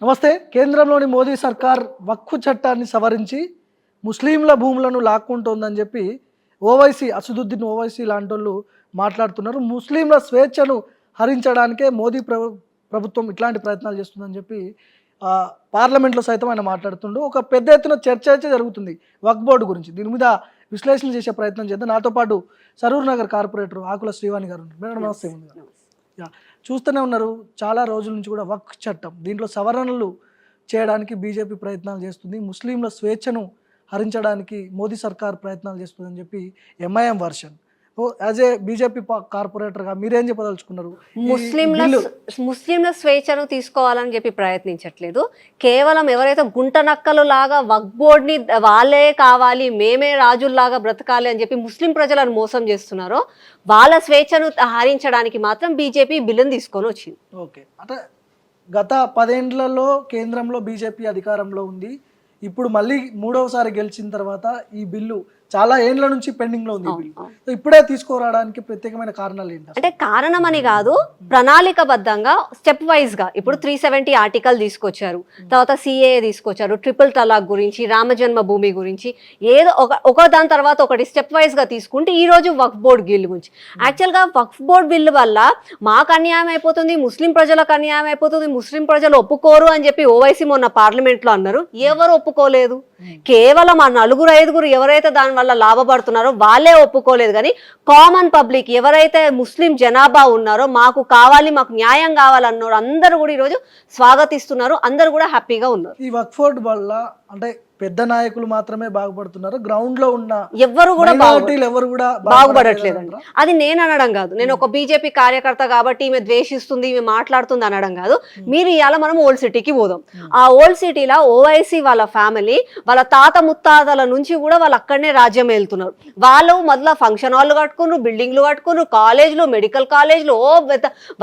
నమస్తే. కేంద్రంలోని మోదీ సర్కార్ వక్ఫ్ చట్టాన్ని సవరించి ముస్లింల భూములను లాక్కుంటోందని చెప్పి అసదుద్దీన్ ఓవైసీ లాంటి వాళ్ళు మాట్లాడుతున్నారు. ముస్లింల స్వేచ్ఛను హరించడానికే మోదీ ప్రభుత్వం ఇట్లాంటి ప్రయత్నాలు చేస్తుందని చెప్పి పార్లమెంట్లో సైతం ఆయన మాట్లాడుతుండు. ఒక పెద్ద ఎత్తున చర్చ అయితే జరుగుతుంది వక్ఫ్ బోర్డు గురించి. దీని మీద విశ్లేషణ చేసే ప్రయత్నం చేద్దాం. నాతో పాటు సరూర్ నగర్ కార్పొరేటర్ ఆకుల శ్రీవాణి గారు ఉన్నారు. మేడం నమస్తే. చూస్తూనే ఉన్నారు, చాలా రోజుల నుంచి కూడా వక్ఫ్ చట్టం దీంట్లో సవరణలు చేయడానికి బీజేపీ ప్రయత్నాలు చేస్తుంది. ముస్లింల స్వేచ్ఛను హరించడానికి మోదీ సర్కార్ ప్రయత్నాలు చేస్తుందని చెప్పి MIM version. As a BJP కార్పొరేటర్గా మీరేం చెప్పదలుచుకున్నారు? ముస్లింల స్వేచ్ఛను తీసుకోవాలని చెప్పి ప్రయత్నించట్లేదు. కేవలం ఎవరైతే గుంట నక్కలు లాగా వక్ఫ్ బోర్డ్ని వాళ్ళే కావాలి, మేమే రాజుల్లాగా బ్రతకాలి అని చెప్పి ముస్లిం ప్రజలను మోసం చేస్తున్నారో వాళ్ళ స్వేచ్ఛను హరించడానికి మాత్రం బీజేపీ బిల్లును తీసుకొని వచ్చింది. ఓకే, అంటే గత 10 ఏళ్లలో కేంద్రంలో బీజేపీ అధికారంలో ఉంది. ఇప్పుడు మళ్ళీ 3వసారి గెలిచిన తర్వాత ఈ బిల్లు చాలా ఏళ్ల నుంచి పెండింగ్ లో ఉంది. ఇప్పుడే తీసుకురావడానికి ప్రత్యేకమైన కారణాలు ఏంటి? అంటే కారణం అని కాదు, ప్రణాళికబద్ధంగా స్టెప్ వైజ్ గా ఇప్పుడు 370 ఆర్టికల్ తీసుకొచ్చారు, తర్వాత సిఏ తీసుకొచ్చారు, ట్రిపుల్ తలాక్ గురించి, రామజన్మ భూమి గురించి, ఏదో ఒక దాని తర్వాత ఒకటి స్టెప్ వైజ్ గా తీసుకుంటే ఈ రోజు వక్ఫ్ బోర్డ్ బిల్లు గురించి. యాక్చువల్ గా వక్ఫ్ బోర్డ్ బిల్లు వల్ల మాకు అన్యాయం అయిపోతుంది, ముస్లిం ప్రజలకు అన్యాయం అయిపోతుంది, ముస్లిం ప్రజలు ఒప్పుకోరు అని చెప్పి ఓవైసీ మొన్న పార్లమెంట్ లో అన్నారు. ఎవరు ఒప్పుకోలేదు. కేవలం ఆ 4-5 ఎవరైతే దాని వల్ల లాభపడుతున్నారో వాళ్ళే ఒప్పుకోలేదు. కానీ కామన్ పబ్లిక్ ఎవరైతే ముస్లిం జనాభా ఉన్నారో, మాకు కావాలి, మాకు న్యాయం కావాలన్నారు, అందరూ కూడా ఈరోజు స్వాగతిస్తున్నారు, అందరూ కూడా హ్యాపీగా ఉన్నారు. ఈ వక్ఫ్ బోర్డ్ వల్ల అంటే పెద్ద నాయకులు మాత్రమే బాగుపడుతున్నారు, గ్రౌండ్ లో ఉన్న ఎవరు కూడా బాగుపడట్లేదండి. అది నేను అనడం కాదు, నేను ఒక బీజేపీ కార్యకర్త కాబట్టి ఈమె ద్వేషిస్తుంది, ఈమె మాట్లాడుతుంది అనడం కాదు. మీరు ఇవాళ మనం ఓల్డ్ సిటీకి పోదాం. ఆ ఓల్డ్ సిటీలో ఓవైసీ వాళ్ళ ఫ్యామిలీ వాళ్ళ తాత ముత్తాతల నుంచి కూడా వాళ్ళు అక్కడనే రాజ్యం వెళ్తున్నారు. వాళ్ళు మొదల ఫంక్షన్ హాల్ కట్టుకున్నారు, బిల్డింగ్లు కట్టుకున్నారు, కాలేజ్లు, మెడికల్ కాలేజ్లు,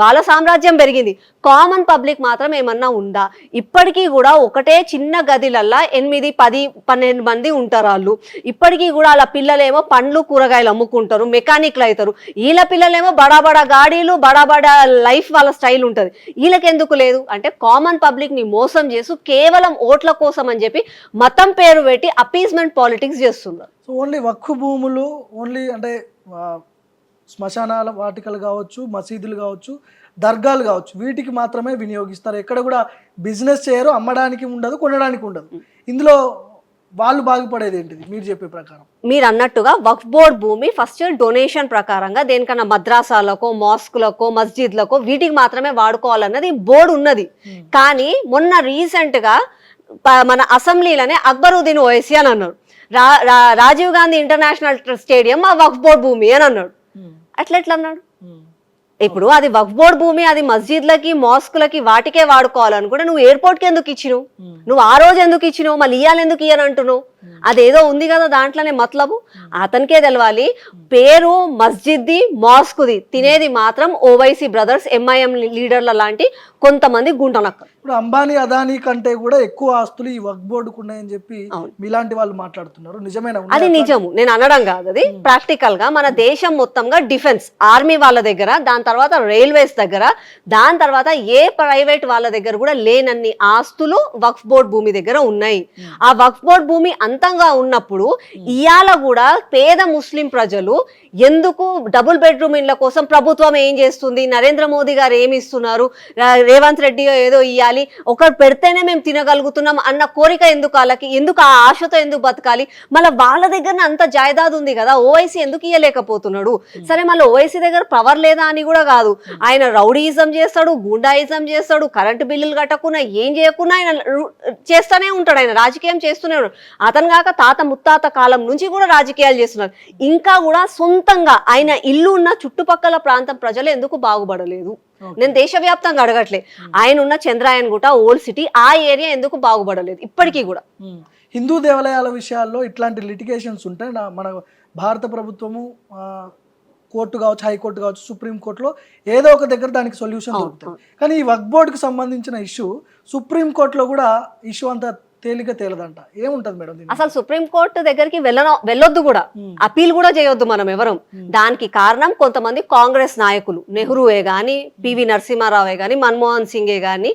వాళ్ళ సామ్రాజ్యం పెరిగింది. కామన్ పబ్లిక్ మాత్రం ఏమన్నా ఉందా? ఇప్పటికీ కూడా ఒకటే చిన్న గదిలల్లా 8-10-12 మంది ఉంటారు. వాళ్ళు ఇప్పటికీ కూడా వాళ్ళ పిల్లలేమో పండ్లు కూరగాయలు అమ్ముకుంటారు, మెకానిక్లు అవుతారు. వీళ్ళ పిల్లలేమో బడా గాడీలు, బడా లైఫ్ వాళ్ళ స్టైల్ ఉంటుంది. వీళ్ళకెందుకు లేదు అంటే కామన్ పబ్లిక్ ని మోసం చేస్తూ కేవలం ఓట్ల కోసం అని చెప్పి మతం పేరు పెట్టి అపీస్మెంట్ పాలిటిక్స్ చేస్తున్నారు. సో ఓన్లీ వక్ఫ్ భూములు, ఓన్లీ అంటే శ్మశానాల వాటికలు కావచ్చు, మసీదులు కావచ్చు, దర్గాలు కావచ్చు, వీటికి మాత్రమే వినియోగిస్తారు. ఎక్కడ కూడా బిజినెస్ చేయరు, అమ్మడానికి ఉండదు, కొనడానికి ఉండదు. ఇందులో వాళ్ళు బాగుపడేది ఏంటిది మీరు చెప్పే ప్రకారం? మీరు అన్నట్టుగా వక్ఫ్ బోర్డ్ భూమి ఫస్ట్ డొనేషన్ ప్రకారంగా దేనికన్నా మద్రాసాలకో, మాస్కులకో, మస్జిద్లకో వీటికి మాత్రమే వాడుకోవాలన్నది బోర్డు ఉన్నది. కానీ మొన్న రీసెంట్ గా మన అసెంబ్లీలోనే అక్బరుద్దీన్ ఓవైసీ అని అన్నాడు, రాజీవ్ గాంధీ ఇంటర్నేషనల్ స్టేడియం ఆ వక్ఫ్ బోర్డ్ భూమి అని అన్నాడు. ఎట్లా అన్నాడు? ఇప్పుడు అది వక్ఫ్ బోర్డ్ భూమి, అది మస్జిద్లకి, మాస్కులకి వాటికే వాడుకోవాలనుకుంటే నువ్వు ఎయిర్పోర్ట్కి ఎందుకు ఇచ్చినావు? నువ్వు ఆ రోజు ఎందుకు ఇచ్చినావు? మళ్ళీ ఇయ్యాలి ఎందుకు ఇయ్యని అంటున్నావు? అదేదో ఉంది కదా దాంట్లోనే మతలబు, అతనికే తెలవాలి. పేరు మస్జిద్ది, మాస్కుది, తినేది మాత్రం ఓవైసీ బ్రదర్స్, ఎంఐఎం లీడర్ల లాంటి కొంతమంది గుంటనక్క. ఇప్పుడు అంబానీ, అదానీ కంటే కూడా ఎక్కువ ఆస్తులు ఈ వక్ఫ్ బోర్డుకు ఉన్నాయని చెప్పి మీలాంటి వాళ్ళు మాట్లాడుతున్నారు. నిజమేనా? అది నిజము, నేను అనడం కాదు, అది ప్రాక్టికల్ గా మన దేశం మొత్తంగా డిఫెన్స్, ఆర్మీ వాళ్ళ దగ్గర, దాని తర్వాత రైల్వేస్ దగ్గర, దాని తర్వాత ఏ ప్రైవేట్ వాళ్ళ దగ్గర కూడా లేనన్ని ఆస్తులు వక్ఫ్ బోర్డ్ భూమి దగ్గర ఉన్నాయి. ఆ వక్ఫ్ బోర్డ్ భూమి అంతంగా ఉన్నప్పుడు ఇవాళ కూడా పేద ముస్లిం ప్రజలు ఎందుకు డబుల్ బెడ్రూమ్ ఇళ్ల కోసం ప్రభుత్వం ఏం చేస్తుంది, నరేంద్ర మోదీ గారు ఏమి ఇస్తున్నారు, రేవంత్ రెడ్డి ఏదో ఇవ్వాలి, ఒకరు పెడితేనే మేము తినగలుగుతున్నాం అన్న కోరిక ఎందుకు వాళ్ళకి? ఎందుకు ఆ ఆశతో ఎందుకు బతకాలి? మళ్ళీ వాళ్ళ దగ్గర అంత జాయిదాదు ఉంది కదా, ఓవైసీ ఎందుకు ఇవ్వలేకపోతున్నాడు? సరే, మళ్ళీ ఓవైసీ దగ్గర పవర్ లేదా అని కూడా కాదు, ఆయన రౌడీయిజం చేస్తాడు, గూండాయిజం చేస్తాడు, కరెంటు బిల్లులు కట్టకుండా ఏం చేయకుండా ఆయన చేస్తూనే ఉంటాడు, ఆయన రాజకీయం చేస్తూనే ఉంటాడు. అతను కాక తాత ముత్తాత కాలం నుంచి కూడా రాజకీయాలు చేస్తున్నారు. ఇంకా కూడా సొంతంగా ఆయన ఇల్లు ఉన్న చుట్టుపక్కల ప్రాంతం ప్రజలు ఎందుకు బాగుపడలేదు? నేను దేశవ్యాప్తంగా అడగట్లే, ఆయన ఉన్న చంద్రాయన్ గుట్ట, ఓల్డ్ సిటీ, ఆ ఏరియా ఎందుకు బాగుపడలేదు ఇప్పటికీ కూడా? హిందూ దేవాలయాల విషయాల్లో ఇట్లాంటి లిటిగేషన్స్ ఉంటాయి. మన భారత ప్రభుత్వము కోర్టు కావచ్చు, హైకోర్టు కావచ్చు, సుప్రీంకోర్టులో ఏదో ఒక దగ్గర దానికి సొల్యూషన్ దొరుకుతుంది. కానీ ఈ వక్ఫ్ బోర్డుకి సంబంధించిన ఇష్యూ సుప్రీంకోర్టులో కూడా ఇష్యూ అంత తేలిక తేలదంట. ఏముంటది మేడం దీని? అసలు సుప్రీంకోర్టు దగ్గరికి వెళ్ళొద్దు కూడా, అపీల్ కూడా చేయొద్దు మనం ఎవరం. దానికి కారణం కొంతమంది కాంగ్రెస్ నాయకులు, నెహ్రూయే గాని, పివి నరసింహారావే గాని, మన్మోహన్ సింగే గాని,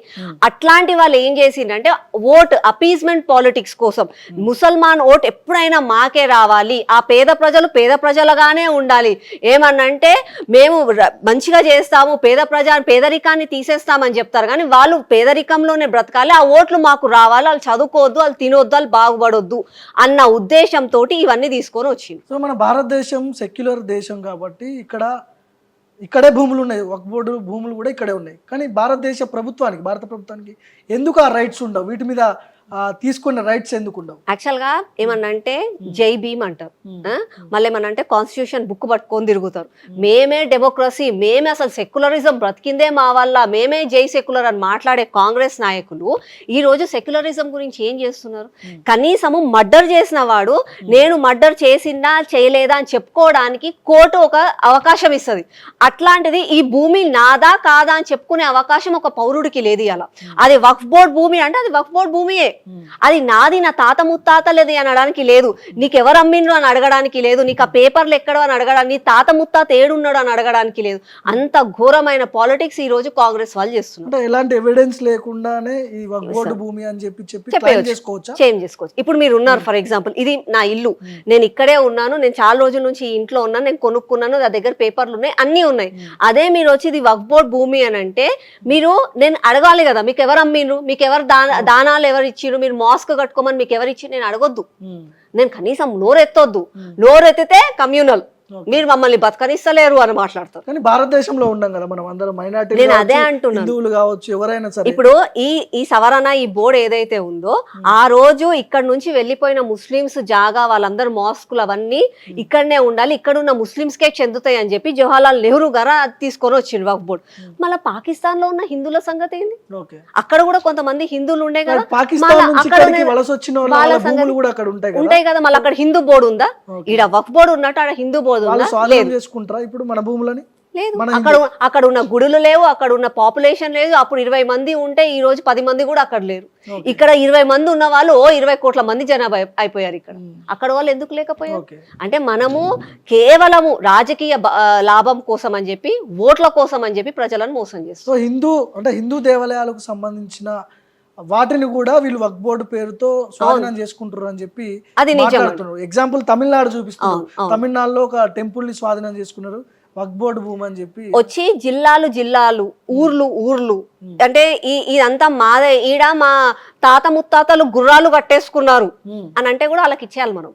అట్లాంటి వాళ్ళు ఏం చేసిందంటే ఓట్ అపీజ్మెంట్ పాలిటిక్స్ కోసం ముసల్మాన్ ఓట్ ఎప్పుడైనా మాకే రావాలి, ఆ పేద ప్రజలు పేద ప్రజలుగానే ఉండాలి, ఏమన్నంటే మేము మంచిగా చేస్తాము, పేదరికాన్ని తీసేస్తామని చెప్తారు. కానీ వాళ్ళు పేదరికంలోనే బ్రతకాలి, ఆ ఓట్లు మాకు రావాలి, వాళ్ళు చదువుకోవద్దు, వాళ్ళు తినొద్దు, వాళ్ళు బాగుపడొద్దు అన్న ఉద్దేశంతో ఇవన్నీ తీసుకొని వచ్చింది. సో మన భారతదేశం సెక్యులర్ దేశం కాబట్టి ఇక్కడే భూములు ఉన్నాయి, వక్ఫ్ బోర్డు భూములు కూడా ఇక్కడే ఉన్నాయి. కానీ భారత ప్రభుత్వానికి ఎందుకు ఆ రైట్స్ ఉండవు? వీటి మీద తీసుకున్న రైట్స్ ఎందుకు ఉండవు? యాక్చువల్ గా ఏమన్నంటే జై భీమ్ అంటారు, మళ్ళీ ఏమన్నంటే కాన్స్టిట్యూషన్ బుక్ పట్టుకొని తిరుగుతారు. మేమే డెమోక్రసీ, మేమే అసలు సెక్యులరిజం బ్రతికిందే మా వల్ల, మేమే జై సెక్యులర్ అని మాట్లాడే కాంగ్రెస్ నాయకులు ఈ రోజు సెక్యులరిజం గురించి ఏం చేస్తున్నారు? కనీసము మర్డర్ చేసిన వాడు నేను మర్డర్ చేసిందా చేయలేదా అని చెప్పుకోవడానికి కోర్టు ఒక అవకాశం ఇస్తుంది. అట్లాంటిది ఈ భూమి నాదా కాదా అని చెప్పుకునే అవకాశం ఒక పౌరుడికి లేదు. అలా అది వక్ఫ్ బోర్డ్ భూమి అంటే అది వక్ఫ్ బోర్డ్ భూమియే, అది నాది, నా తాత ముత్తాతలేది అని అనడానికి లేదు, నీకెవరు అమ్మిండ్రు అని అడగడానికి లేదు, నీకు ఆ పేపర్లు ఎక్కడో అని అడగడానికి, నీ తాత ముత్తాత ఏడున్నాడు అని అడగడానికి లేదు. అంత ఘోరమైన పాలిటిక్స్ ఈ రోజు కాంగ్రెస్ వాళ్ళు చేస్తున్నారు. ఎలాంటి ఎవిడెన్స్ లేకుండానే ఈ వక్ఫ్ బోర్డు భూమి అని చెప్పి క్లెయిమ్ చేసుకోవచ్చు. ఇప్పుడు మీరు ఉన్నారు, ఫర్ ఎగ్జాంపుల్ ఇది నా ఇల్లు, నేను ఇక్కడే ఉన్నాను, నేను చాలా రోజుల నుంచి ఈ ఇంట్లో ఉన్నాను, నేను కొనుక్కున్నాను, నా దగ్గర పేపర్లు ఉన్నాయి, అన్ని ఉన్నాయి. అదే మీరు వచ్చి ఇది వక్ఫ్ బోర్డ్ భూమి అని అంటే నేను అడగాలి కదా, మీకు ఎవరు అమ్మిండ్రు, మీకు ఎవరు దానాలు ఎవరు ఇచ్చిండ్రు, మీరు మాస్క్ కట్టుకోమని మీకు ఎవరు ఇచ్చి నేను అడగొద్దు. నేను కనీసం నోరెత్తొద్దు, నోరెత్తితే కమ్యూనల్, మీరు మమ్మల్ని బతకనిస్తలేరు అని మాట్లాడతారు. కానీ భారతదేశంలో ఉన్నాం కదా మనం అందరం, మైనారిటీ, నేను అదే అంటున్నాను, హిందువులు కావచ్చు ఎవరైనా సరే. ఇప్పుడు ఈ సవరణ, ఈ బోర్డు ఏదైతే ఉందో ఆ రోజు ఇక్కడ నుంచి వెళ్ళిపోయిన ముస్లిమ్స్ జాగా వాళ్ళందరూ మాస్కులు అవన్నీ ఇక్కడనే ఉండాలి, ఇక్కడ ఉన్న ముస్లిమ్స్ కే చెందుతాయి అని చెప్పి జవహర్లాల్ నెహ్రూ గారు అది తీసుకొని వచ్చిండు వక్ఫ్ బోర్డు. మళ్ళీ పాకిస్తాన్ లో ఉన్న హిందువుల సంగతి ఏంది? అక్కడ కూడా కొంతమంది హిందువులు ఉండే కదా, ఉంటాయి కదా, మళ్ళీ అక్కడ హిందూ బోర్డు ఉందా? ఈడ వక్ఫ్ బోర్డు ఉన్నట్టు ఆడ హిందూ బోర్డు ఇప్పుడు మన భూములని లేదు, అక్కడ ఉన్న గుడులు లేవు, అక్కడ ఉన్న పాపులేషన్ లేదు. అప్పుడు 20 మంది ఉంటే ఈ రోజు 10 మంది కూడా అక్కడ లేరు. ఇక్కడ 20 మంది ఉన్న వాళ్ళు 20 కోట్ల మంది జనాభా అయిపోయారు ఇక్కడ. అక్కడ వాళ్ళు ఎందుకు లేకపోయారు అంటే మనము కేవలము రాజకీయ లాభం కోసం అని చెప్పి, ఓట్ల కోసం అని చెప్పి ప్రజలను మోసం చేస్తారు. సో హిందూ దేవాలయాలకు సంబంధించిన వాటిని కూడా వీళ్ళు వక్ఫ్ బోర్డు పేరుతో స్వాధీనం చేసుకుంటారు అని చెప్పి మాట్లాడుతున్నారు. ఎగ్జాంపుల్ తమిళనాడు చూపిస్తున్నారు, తమిళనాడులో ఒక టెంపుల్ ని స్వాధీనం చేసుకున్నారు వక్ఫ్ బోర్డు భూమి అని చెప్పి. వచ్చి జిల్లాలు ఊర్లు అంటే ఇదంతా మాదే, ఈడ మా తాత ముత్తాతలు గుర్రాలు కట్టేసుకున్నారు అని అంటే కూడా వాళ్ళకి ఇచ్చేయాలి మనం.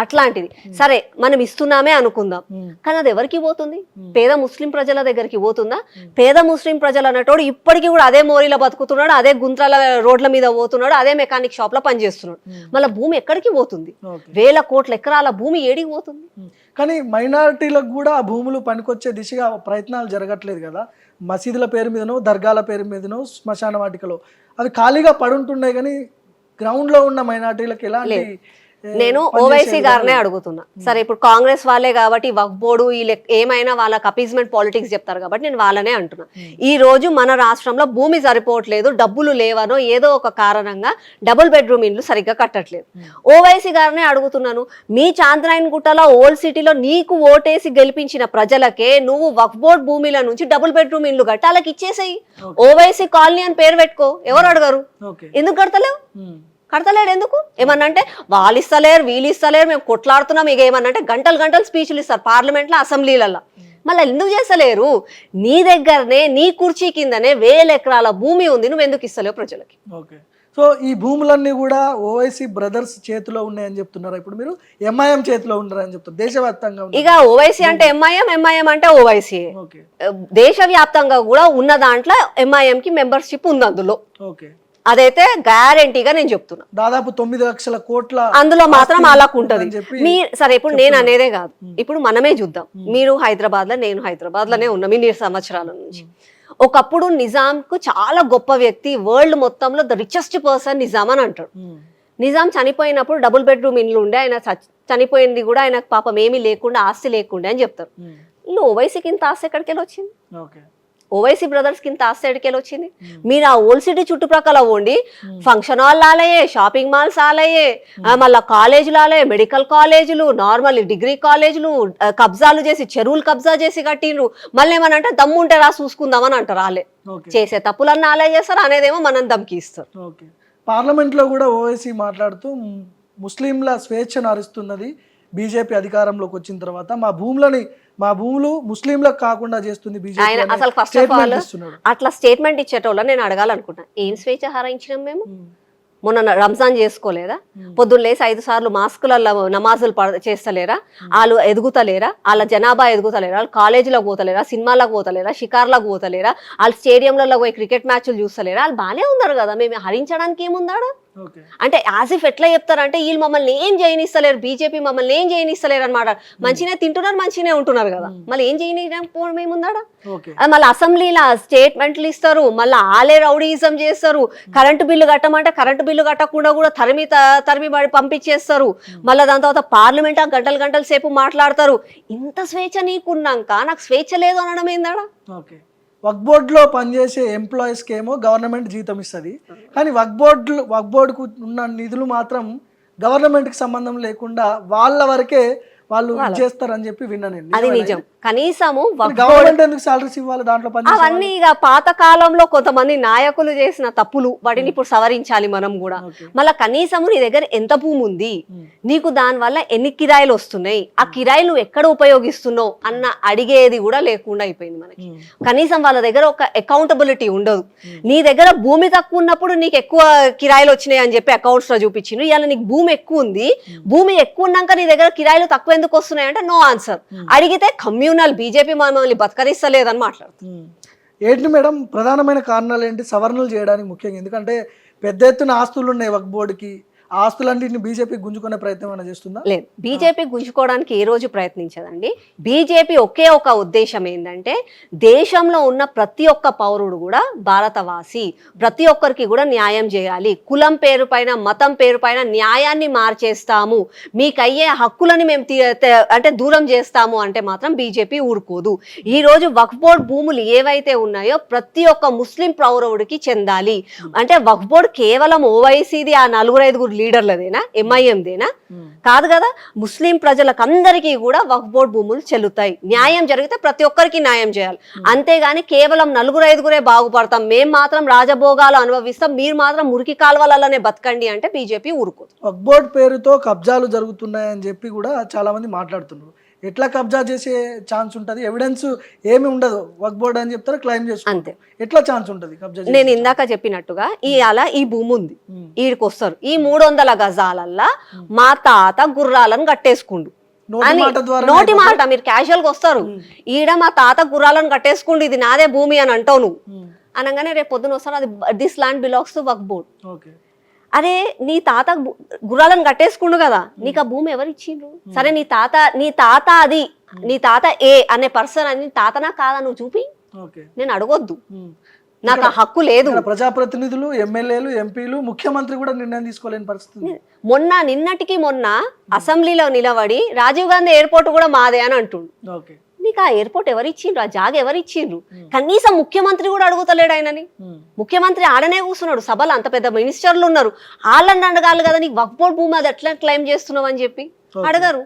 అట్లాంటిది సరే మనం ఇస్తున్నామే అనుకుందాం, కానీ అది ఎవరికి పోతుంది? పేద ముస్లిం ప్రజల దగ్గరికి పోతుందా? పేద ముస్లిం ప్రజలు అన్నటోడు ఇప్పటికీ కూడా అదే మోరీలో బతుకుతున్నాడు, అదే గుంత్రాల రోడ్ల మీద పోతున్నాడు, అదే మెకానిక్ షాప్ లో పనిచేస్తున్నాడు. మళ్ళీ భూమి ఎక్కడికి పోతుంది? 1000 కోట్ల ఎకరాల భూమి ఏడికి పోతుంది? కానీ మైనారిటీలకు కూడా ఆ భూములు పనికొచ్చే దిశగా ప్రయత్నాలు జరగట్లేదు కదా. మసీదుల పేరు మీదనో, దర్గాల పేరు మీదనో, శ్మశాన వాటికలో అవి ఖాళీగా పడుంటున్నాయి. కానీ గ్రౌండ్ లో ఉన్న మైనారిటీలకు ఎలాంటి నేను ఓవైసీ గారినే అడుగుతున్నా. సరే ఇప్పుడు కాంగ్రెస్ వాళ్ళే కాబట్టి వక్ఫ్ బోర్డు ఏమైనా వాళ్ళకి అపీజ్మెంట్ పాలిటిక్స్ చెప్తారు కాబట్టి నేను వాళ్ళనే అంటున్నా. ఈ రోజు మన రాష్ట్రంలో భూమి సరిపోవట్లేదు, డబ్బులు లేవనో ఏదో ఒక కారణంగా డబుల్ బెడ్రూమ్ ఇండ్లు సరిగ్గా కట్టట్లేదు. ఓవైసీ గారినే అడుగుతున్నాను, మీ చాంద్రాయన్ గుట్టలో ఓల్డ్ సిటీలో నీకు ఓటేసి గెలిపించిన ప్రజలకే నువ్వు వక్ఫ్ బోర్డు భూమిల నుంచి డబుల్ బెడ్రూమ్ ఇండ్లు కట్టి వాళ్ళకి ఇచ్చేసేయి. ఓవైసీ కాలనీ అని పేరు పెట్టుకో, ఎవరు అడగరు. ఎందుకు కడతలేవు? కడతలేడు ఎందుకు? ఏమన్నంటే వాళ్ళు ఇస్తలేరు, వీళ్ళు ఇస్తలేరు, మేము కొట్లాడుతున్నాం. ఇక ఏమన్నంటే గంటలు స్పీచ్లు ఇస్తారు పార్లమెంట్లో, అసెంబ్లీలలో. మళ్ళీ ఎందుకు చేస్తలేరు? నీ దగ్గరనే, నీ కుర్చీ కిందనే 1000 ఎకరాల భూమి ఉంది, నువ్వు ఎందుకు ఇస్తలేవు ప్రజలకి? సో ఈ భూములన్నీ కూడా ఓవైసీ బ్రదర్స్ చేతిలో ఉన్నాయని చెప్తున్నారు. ఇప్పుడు మీరు ఎంఐఎం చేతిలో ఉన్నారని చెప్తారు దేశవ్యాప్తంగా. ఇక ఓవైసీ అంటే ఎంఐఎం అంటే ఓవైసీ. దేశవ్యాప్తంగా కూడా ఉన్న దాంట్లో ఎంఐఎం కి మెంబర్షిప్ ఉంది అందులో. అదైతే గ్యారంటీగా నేను చెప్తున్నా. దాదాపు 9 లక్షల కోట్ల అందులో మాత్రం అలాకు ఉంటది. సరే ఇప్పుడు నేను అనేదే కాదు, ఇప్పుడు మనమే చూద్దాం. మీరు హైదరాబాద్ లో, నేను హైదరాబాద్ లోనే ఉన్నా ఇన్ని సంవత్సరాల నుంచి. ఒకప్పుడు నిజాంకు చాలా గొప్ప వ్యక్తి, వరల్డ్ మొత్తంలో ద రిచెస్ట్ పర్సన్ నిజాం అని అంటాడు. నిజాం చనిపోయినప్పుడు డబుల్ బెడ్రూమ్ ఇండ్లు ఉండే, ఆయన చనిపోయింది కూడా ఆయనకు పాపం ఏమీ లేకుండా, ఆస్తి లేకుండా అని చెప్తారు. ఓవైసీకి ఇంత ఆస్తి ఎక్కడికి వెళ్ళి వచ్చింది? ఓవైసీ బ్రదర్స్ కింద ఆస్తి ఎడికెళ్ళి వచ్చింది. మీరు ఆ ఓల్డ్ సిటీ చుట్టుప్రక్కల పోండి, ఫంక్షన్ హాల్ ఆలయే, షాపింగ్ మాల్స్ ఆలయే, మళ్ళీ కాలేజీలు ఆలయే, మెడికల్ కాలేజీలు, నార్మల్ డిగ్రీ కాలేజీలు కబ్జాలు చేసి, చెరువులు కబ్జా చేసి కట్టిండ్రు. మళ్ళీ ఏమనంటే దమ్ము ఉంటే రా చూసుకుందామని అంటారు. వాళ్ళే చేసే తప్పులన్నీ ఆలయ చేస్తారు, అనేదేమో మనం దమ్కి ఇస్తారు. పార్లమెంట్లో కూడా ఓవైసీ మాట్లాడుతూ ముస్లింల స్వేచ్ఛను హరిస్తున్నది బీజేపీ అధికారంలోకి వచ్చిన తర్వాత, మా భూములు ముస్లింలకు కాకుండా చేస్తుంది ఆయన బీజేపీ అసలు ఫస్ట్ ఆఫ్ ఆల్ అట్లా స్టేట్మెంట్ ఇచ్చేటోళ్ళ నేను అడగాలనుకుంటా, ఏం స్వేచ్ఛ హరించినాం మేము? మొన్న రంజాన్ చేసుకోలేదా? పొద్దున్న లేసి 5 సార్లు మాస్కులలో నమాజులు చేస్తలేరా? వాళ్ళు ఎదుగుతలేరా? వాళ్ళ జనాభా ఎదుగుతలేరా? వాళ్ళు కాలేజీలకు పోతలేరా? సినిమాలకు పోతలేరా? షికార్లకు పోతలేరా? వాళ్ళు స్టేడియంలలో పోయి క్రికెట్ మ్యాచ్లు చూస్తలేరా? వాళ్ళు బాగానే ఉన్నారు కదా, మేము హరించడానికి ఏముందాడా? అంటే యాజ్ ఇఫ్ ఎట్లా చెప్తారంటే వీళ్ళు మమ్మల్ని ఏం చేయనిస్తలేరు, బీజేపీ మమ్మల్ని ఏం చేయనిస్తలేరు అనమాట. మంచినే తింటున్నారు, మంచినే ఉంటున్నారు కదా, మళ్ళీ ఏం చేయకపోవడం ఏముందాడా? మళ్ళీ అసెంబ్లీలో స్టేట్మెంట్లు ఇస్తారు, మళ్ళీ ఆలే రౌడీయిజం చేస్తారు. కరెంటు బిల్లు కట్టమంటే కరెంటు బిల్లు కట్టకుండా కూడా తరిమి పంపించేస్తారు. మళ్ళీ దాని తర్వాత పార్లమెంట్ గంటలు సేపు మాట్లాడతారు. ఇంత స్వేచ్ఛ నీకున్నాక నాకు స్వేచ్ఛ లేదు అనడం ఏందాడా? వక్ బోర్డులో పనిచేసే ఎంప్లాయీస్కి ఏమో గవర్నమెంట్ జీతం ఇస్తుంది, కానీ వక్ బోర్డుకు ఉన్న నిధులు మాత్రం గవర్నమెంట్కి సంబంధం లేకుండా వాళ్ళ వరకే వాళ్ళు చేస్తారని చెప్పి విన్నా నేను. అది నిజం. కనీసము గవర్నమెంట్ ఎందుకు సాలరీస్ ఇవ్వాలి దాంట్లో? అవన్నీ ఇక పాత కాలంలో కొంతమంది నాయకులు చేసిన తప్పులు, వాటిని ఇప్పుడు సవరించాలి మనం కూడా. మళ్ళీ కనీసము నీ దగ్గర ఎంత భూమి ఉంది, నీకు దాని వల్ల ఎన్ని కిరాయిలు వస్తున్నాయి, ఆ కిరాయిలు ఎక్కడ ఉపయోగిస్తున్నావు అన్న అడిగేది కూడా లేకుండా అయిపోయింది మనకి. కనీసం వాళ్ళ దగ్గర ఒక అకౌంటబిలిటీ ఉండదు. నీ దగ్గర భూమి తక్కువ ఉన్నప్పుడు నీకు ఎక్కువ కిరాయిలు వచ్చినాయి అని చెప్పి అకౌంట్స్ లో చూపించిండ్రు. ఇవాళ నీకు భూమి ఎక్కువ ఉంది, భూమి ఎక్కువ ఉన్నాక నీ దగ్గర కిరాయిలు తక్కువ ఎందుకు వస్తున్నాయి అంటే నో ఆన్సర్. అడిగితే కమ్యూనల్ బీజేపీ మమ్మల్ని బతకరిస్తలేదని మాట్లాడుతుంది. ఏంటి మేడం ప్రధానమైన కారణాలు ఏంటి సవరణలు చేయడానికి ముఖ్యంగా? ఎందుకంటే పెద్ద ఎత్తున ఆస్తులు ఉన్నాయి వక్ బోర్డుకి, ఆస్తులన్నింటిని బీజేపీ గుంజుకునే ప్రయత్నం ఏమైనా చేస్తుందా? లేదు, బీజేపీ గుంజుకోవడానికి ఏ రోజు ప్రయత్నించదండి. బీజేపీ ఒకే ఒక ఉద్దేశం ఏంటంటే దేశంలో ఉన్న ప్రతి ఒక్క పౌరుడు కూడా భారతవాసి, ప్రతి ఒక్కరికి కూడా న్యాయం చేయాలి. కులం పేరు పైన, మతం పేరు పైన న్యాయాన్ని మార్చేస్తాము, మీకు అయ్యే హక్కులని మేము అంటే దూరం చేస్తాము అంటే మాత్రం బీజేపీ ఊరుకోదు. ఈ రోజు వక్ఫ్ బోర్డ్ భూములు ఏవైతే ఉన్నాయో ప్రతి ఒక్క ముస్లిం పౌరుడికి చెందాలి. అంటే వక్ఫ్ బోర్డ్ కేవలం ఓవైసీది, ఆ 4-5 లీడర్లదేనా, ఎంఐఎందేనా? కాదు కదా. ముస్లిం ప్రజలకు అందరికీ కూడా వక్ఫ్ బోర్డ్ భూములు చెల్లుతాయి. న్యాయం జరిగితే ప్రతి ఒక్కరికి న్యాయం చేయాలి. అంతేగాని కేవలం 4-5 బాగుపడతాం, మేము మాత్రం రాజభోగాలు అనుభవిస్తాం, మీరు మాత్రం మురికి కాలువలనే బతకండి అంటే బీజేపీ ఊరుకోదు. వక్ఫ్ బోర్డ్ పేరుతో కబ్జాలు జరుగుతున్నాయని చెప్పి కూడా చాలా మంది మాట్లాడుతున్నారు. ఎట్లా కబ్జా చేసే ఛాన్స్ ఉంటుంది? ఎవిడెన్స్ ఏమి ఉండదు, వక్ బోర్డ్ అని చెప్తారు, క్లైమ్ చేసుకుంటారు. అంతే, ఎట్లా ఛాన్స్ ఉంటుంది కబ్జా? నేను ఇందాక చెప్పినట్టుగా ఈ భూమి ఉంది, ఈడికి వస్తారు, ఈ 300 గజాలల్లా మా తాత గుర్రాలను కట్టేసుకుండు. నోటి మాట, మీరు క్యాజువల్ గా వస్తారు, ఈడ మా తాత గుర్రాలను కట్టేసుకుండు, ఇది నాదే భూమి అని అంటావు నువ్వు. అనగానే రేపు పొద్దున వస్తారు, అది this land belongs to Waqf board. అరే నీ తాత గుర్రాలను కట్టేసుకుండు కదా, నీకు ఆ భూమి ఎవరు ఇచ్చిండ్రు? సరే నీ తాత అది నీ తాత ఏ అనే పర్సన్ అని తాతనా కాదా నువ్వు చూపి, నేను అడగొద్దు, నాకు ఆ హక్కు లేదు. ప్రజాప్రతినిధులు, ఎమ్మెల్యేలు, ఎంపీలు, ముఖ్యమంత్రి కూడా నిర్ణయం తీసుకోలేని పరిస్థితి. నిన్నటికి మొన్న అసెంబ్లీలో నిలబడి రాజీవ్ గాంధీ ఎయిర్పోర్ట్ కూడా మాదే అని అంటుండు. నీకు ఆ ఎయిర్పోర్ట్ ఎవరు ఇచ్చిండ్రు, ఆ జాగా ఎవరు ఇచ్చిండ్రు? కనీసం ముఖ్యమంత్రి కూడా అడుగుతలేడు ఆయనని. ముఖ్యమంత్రి ఆడనే కూర్చున్నాడు, సభలు అంత పెద్ద మినిస్టర్లు ఉన్నారు, వాళ్ళని అడగాలి కదా, నీకు వక్ఫ్ బోర్డ్ భూమి అది ఎట్లా క్లెయిమ్ చేస్తున్నావు అని చెప్పి అడగరు.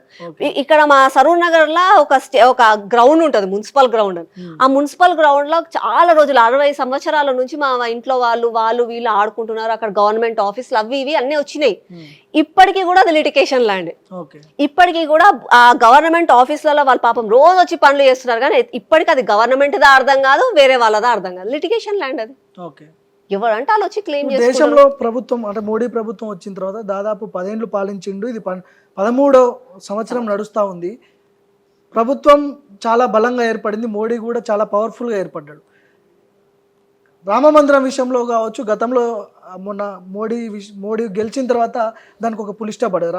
ఇక్కడ మా సరూర్ నగర్ లా ఒక గ్రౌండ్ ఉంటది, మున్సిపల్ గ్రౌండ్ అని. ఆ మున్సిపల్ గ్రౌండ్ లో చాలా రోజులు 60 సంవత్సరాల నుంచి మా ఇంట్లో వాళ్ళు వీళ్ళు ఆడుకుంటున్నారు. అక్కడ గవర్నమెంట్ ఆఫీసులు అవి ఇవి అన్ని వచ్చినాయి. ఇప్పటికీ కూడా అది లిటికేషన్ ల్యాండ్. ఇప్పటికీ కూడా ఆ గవర్నమెంట్ ఆఫీసులలో వాళ్ళు పాపం రోజు వచ్చి పనులు చేస్తున్నారు, కానీ ఇప్పటికీ అది గవర్నమెంట్ దా అర్థం కాదు, వేరే వాళ్ళదా అర్థం కాదు, లిటికేషన్ ల్యాండ్ అది. ఎవరంటే వాళ్ళు వచ్చి క్లెయిమ్ చేస్తారు. దేశంలో ప్రభుత్వం అంటే మోడీ ప్రభుత్వం వచ్చిన తర్వాత దాదాపు 10 ఏళ్ళు పాలించిండు, ఇది 13వ సంవత్సరం నడుస్తూ ఉంది. ప్రభుత్వం చాలా బలంగా ఏర్పడింది, మోడీ కూడా చాలా పవర్ఫుల్గా ఏర్పడ్డాడు. రామమందిరం విషయంలో కావచ్చు, గతంలో మొన్న మోడీ గెలిచిన తర్వాత దానికి ఒక పులి స్టాప్ పడేది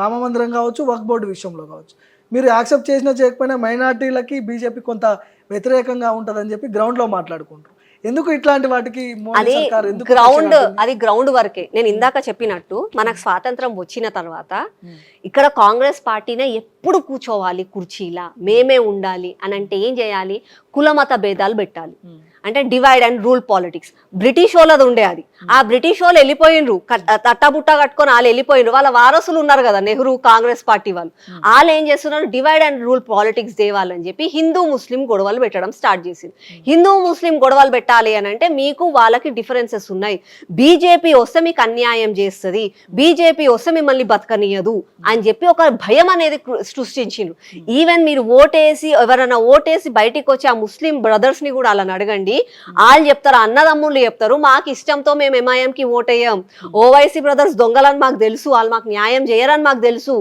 రామమందిరం కావచ్చు, వక్ఫ్ బోర్డు విషయంలో కావచ్చు. మీరు యాక్సెప్ట్ చేసినా చేయకపోయినా మైనార్టీలకి బీజేపీ కొంత వ్యతిరేకంగా ఉంటుందని చెప్పి గ్రౌండ్లో మాట్లాడుకుంటారు. ఎందుకు ఇట్లాంటి వాటికి మోడీ అది సర్కార్ ఎందుకు గ్రౌండ్, అది గ్రౌండ్ వరకే. నేను ఇందాక చెప్పినట్టు మనకు స్వాతంత్రం వచ్చిన తర్వాత ఇక్కడ కాంగ్రెస్ పార్టీనే ఎప్పుడు కూర్చోవాలి కుర్చీలా, మేమే ఉండాలి అని అంటే ఏం చేయాలి, కులమత భేదాలు పెట్టాలి. అంటే divide and rule politics. British వాళ్ళది ఉండే అది. ఆ బ్రిటిష్ వాళ్ళు వెళ్ళిపోయినరు, తట్టబుట్ట కట్టుకొని వాళ్ళు వెళ్ళిపోయినరు. వాళ్ళ వారసులు ఉన్నారు కదా నెహ్రూ కాంగ్రెస్ పార్టీ వాళ్ళు. వాళ్ళు ఏం చేస్తున్నారు, డివైడ్ అండ్ రూల్ పాలిటిక్స్ తేవాలని చెప్పి హిందూ ముస్లిం గొడవలు పెట్టడం స్టార్ట్ చేసింది. హిందూ ముస్లిం గొడవలు పెట్టాలి అని అంటే మీకు వాళ్ళకి డిఫరెన్సెస్ ఉన్నాయి. బీజేపీ వస్తే మీకు అన్యాయం చేస్తుంది, బీజేపీ వస్తే మిమ్మల్ని బతకనియదు అని చెప్పి ఒక భయం అనేది సృష్టించిండ్రు. ఈవెన్ మీరు ఓటేసి ఎవరైనా ఓటేసి బయటికి వచ్చి ఆ ముస్లిం బ్రదర్స్ ని కూడా అలా అడగండి, వాళ్ళు చెప్తారు, అన్నదమ్ముళ్ళు చెప్తారు, మాకు ఇష్టంతో మేము ఎంఐఎం కి ఓటేయం, ఓవైసీ బ్రదర్స్ దొంగలని మాకు తెలుసు, వాళ్ళు మాకు న్యాయం చేయరని మాకు తెలుసు.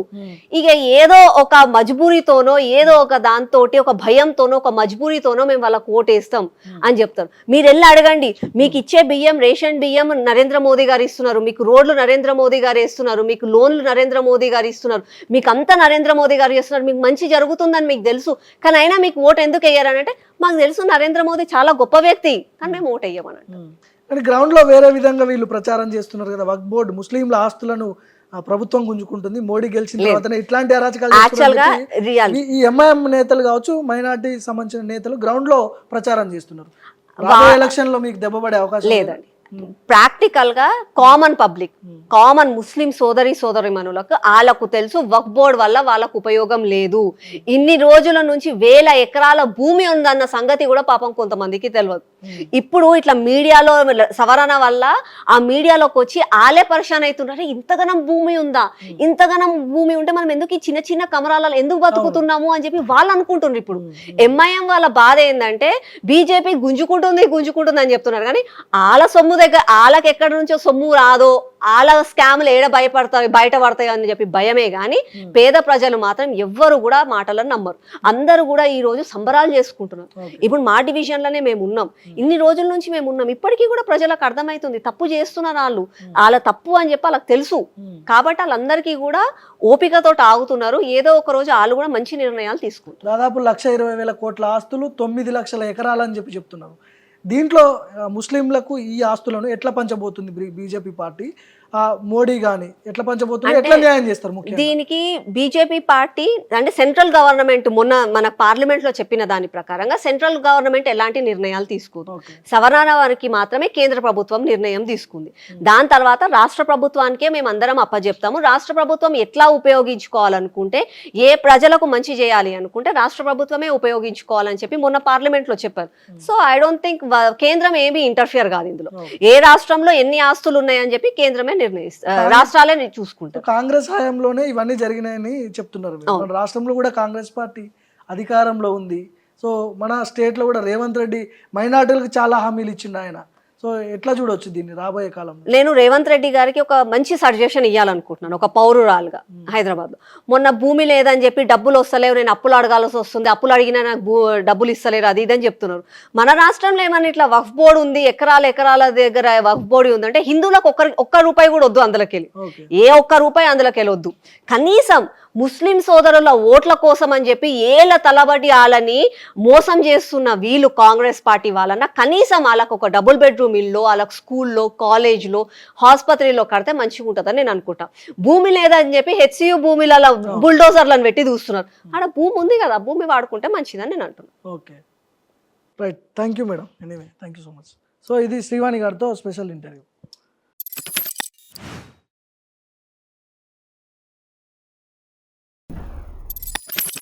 ఇక ఏదో ఒక మజ్బూరితోనో ఏదో ఒక దాంతో ఒక భయంతోనో ఒక మజ్బూరితోనో మేము వాళ్ళకి ఓటేస్తాం అని చెప్తారు. మీరు వెళ్ళి అడగండి, మీకు ఇచ్చే బియ్యం రేషన్ బియ్యం నరేంద్ర మోదీ గారు ఇస్తున్నారు, మీకు రోడ్లు నరేంద్ర మోదీ గారు ఇస్తున్నారు, మీకు లోన్లు నరేంద్ర మోదీ గారు ఇస్తున్నారు, మీకు అంతా నరేంద్ర మోదీ గారు చేస్తున్నారు, మీకు మంచి జరుగుతుందని మీకు తెలుసు, కానీ అయినా మీకు ఓటు ఎందుకు వేయరనంటే మాకు తెలుసు నరేంద్ర మోదీ చాలా గొప్ప వ్యక్తి కానీ మేము ఓటు వేయమన్నట్టు. కానీ గ్రౌండ్ లో వేరే విధంగా వీళ్ళు ప్రచారం చేస్తున్నారు కదా, వక్ఫ్ బోర్డు ముస్లింల ఆస్తులను ప్రభుత్వం గుంజుకుంటుంది, మోడీ గెలిచిన తర్వాత ఇట్లాంటి అరాచకాలు ఈ ఎంఐఎం నేతలు కావచ్చు, మైనార్టీ సంబంధించిన నేతలు గ్రౌండ్ లో ప్రచారం చేస్తున్నారు. ఎలక్షన్ లో మీకు దెబ్బపడే అవకాశం లేదండి. ప్రాక్టికల్ గా కామన్ పబ్లిక్, కామన్ ముస్లిం సోదరిమణులకు వాళ్ళకు తెలుసు వక్ఫ్ బోర్డ్ వల్ల వాళ్ళకు ఉపయోగం లేదు. ఇన్ని రోజుల నుంచి 1000 ఎకరాల భూమి ఉందన్న సంగతి కూడా పాపం కొంతమందికి తెలియదు. ఇప్పుడు ఇట్లా మీడియాలో సవరణ వల్ల ఆ మీడియాలోకి వచ్చి ఆలే పరిశాన్ అవుతున్నారు. ఇంతగనం భూమి ఉందా, ఇంతగనం భూమి ఉంటే మనం ఎందుకు ఈ చిన్న చిన్న కమరాలలో ఎందుకు బతుకుతున్నాము అని చెప్పి వాళ్ళు అనుకుంటున్నారు. ఇప్పుడు ఎంఐఎం వాళ్ళ బాధ ఏంటంటే బీజేపీ గుంజుకుంటుంది అని చెప్తున్నారు, కానీ వాళ్ళ సొమ్ము దగ్గర వాళ్ళకి ఎక్కడి నుంచో సొమ్ము రాదో, వాళ్ళ స్కామ్లు బయట పడతాయి అని చెప్పి భయమే. కానీ పేద ప్రజలు మాత్రం ఎవ్వరు కూడా మాటలను నమ్మరు. అందరూ కూడా ఈ రోజు సంబరాలు చేసుకుంటున్నారు. ఇప్పుడు మా డివిజన్ లోనే మేము ఉన్నాం, ఇన్ని రోజుల నుంచి మేము ఉన్నాం. ఇప్పటికీ కూడా ప్రజలకు అర్థమవుతుంది తప్పు చేస్తున్నారు వాళ్ళు, వాళ్ళ తప్పు అని చెప్పి వాళ్ళకి తెలుసు. కాబట్టి వాళ్ళందరికీ కూడా ఓపికతో ఆగుతున్నారు. ఏదో ఒక రోజు వాళ్ళు కూడా మంచి నిర్ణయాలు తీసుకుంటారు. దాదాపు 1,20,000 కోట్ల ఆస్తులు 9 లక్షల ఎకరాలని చెప్పి చెప్తున్నారు. దీంట్లో ముస్లింలకు ఈ ఆస్తులను ఎట్లా పంచబోతుంది బీజేపీ పార్టీ, మోడీ గాని ఎట్లా పంచబోతుంది, ఎట్లా న్యాయం చేస్తారు? దీనికి బీజేపీ పార్టీ అంటే సెంట్రల్ గవర్నమెంట్ మొన్న మన పార్లమెంట్ లో చెప్పిన దాని ప్రకారంగా సెంట్రల్ గవర్నమెంట్ ఎలాంటి నిర్ణయాలు తీసుకోదు. సవరణ వారికి మాత్రమే కేంద్ర ప్రభుత్వం నిర్ణయం తీసుకుంది. దాని తర్వాత రాష్ట్ర ప్రభుత్వానికే మేము అందరం అప్పచెప్తాము. రాష్ట్ర ప్రభుత్వం ఎట్లా ఉపయోగించుకోవాలనుకుంటే, ఏ ప్రజలకు మంచి చేయాలి అనుకుంటే రాష్ట్ర ప్రభుత్వమే ఉపయోగించుకోవాలని చెప్పి మొన్న పార్లమెంట్ లో చెప్పారు. సో ఐ డోంట్ థింక్ కేంద్రం ఏమీ ఇంటర్ఫియర్ కాదు ఇందులో. ఏ రాష్ట్రంలో ఎన్ని ఆస్తులు ఉన్నాయని చెప్పి కేంద్రమే రాష్ట్రాలే చూసుకుంటారు. కాంగ్రెస్ హయాంలోనే ఇవన్నీ జరిగినాయని చెప్తున్నారు. మన రాష్ట్రంలో కూడా కాంగ్రెస్ పార్టీ అధికారంలో ఉంది. సో మన స్టేట్ లో కూడా రేవంత్ రెడ్డి మైనార్టీలకు చాలా హామీలు ఇచ్చిండు ఆయన. సో ఎట్లా చూడొచ్చు దీన్ని రాబోయే కాలంలో? నేను రేవంత్ రెడ్డి గారికి ఒక మంచి సజెషన్ ఇవ్వాలనుకుంటున్నాను ఒక పౌరురాలుగా. హైదరాబాద్ లో మొన్న భూమి లేదని చెప్పి డబ్బులు వస్తలేవు, నేను అప్పులు అడగాల్సి వస్తుంది, అప్పులు అడిగినా నాకు డబ్బులు ఇస్తలేరు, అది ఇదని చెప్తున్నారు. మన రాష్ట్రంలో ఏమన్నా ఇట్లా వక్ఫ్ బోర్డు ఉంది, ఎకరాల దగ్గర వక్ఫ్ బోర్డు ఉందంటే హిందువులకు ఒక్క రూపాయి కూడా వద్దు అందులోకి వెళ్ళి, ఏ ఒక్క రూపాయి అందులోకి వెళ్ళి వద్దు. కనీసం ముస్లిం సోదరుల ఓట్ల కోసం అని చెప్పి ఏళ్ల తలబడి వాళ్ళని మోసం చేస్తున్న వీళ్ళు కాంగ్రెస్ పార్టీ వాళ్ళన్న కనీసం వాళ్ళకు ఒక డబుల్ బెడ్రూమ్ ఇల్లు, వాళ్ళకు స్కూల్లో, కాలేజ్లో, హాస్పిటల్లో కడితే మంచిగా ఉంటుందని నేను అనుకుంటా. భూమి లేదని చెప్పి హెచ్సియు భూమిలలో బుల్డోజర్లను పెట్టి చూస్తున్నారు. ఆడ భూమి ఉంది కదా, భూమి వాడుకుంటే మంచిదని నేను అంటున్నాను. Okay, right, thank you madam. Anyway thank you so much. So ఇది శ్రీవాణి గారితో స్పెషల్ ఇంటర్వ్యూ.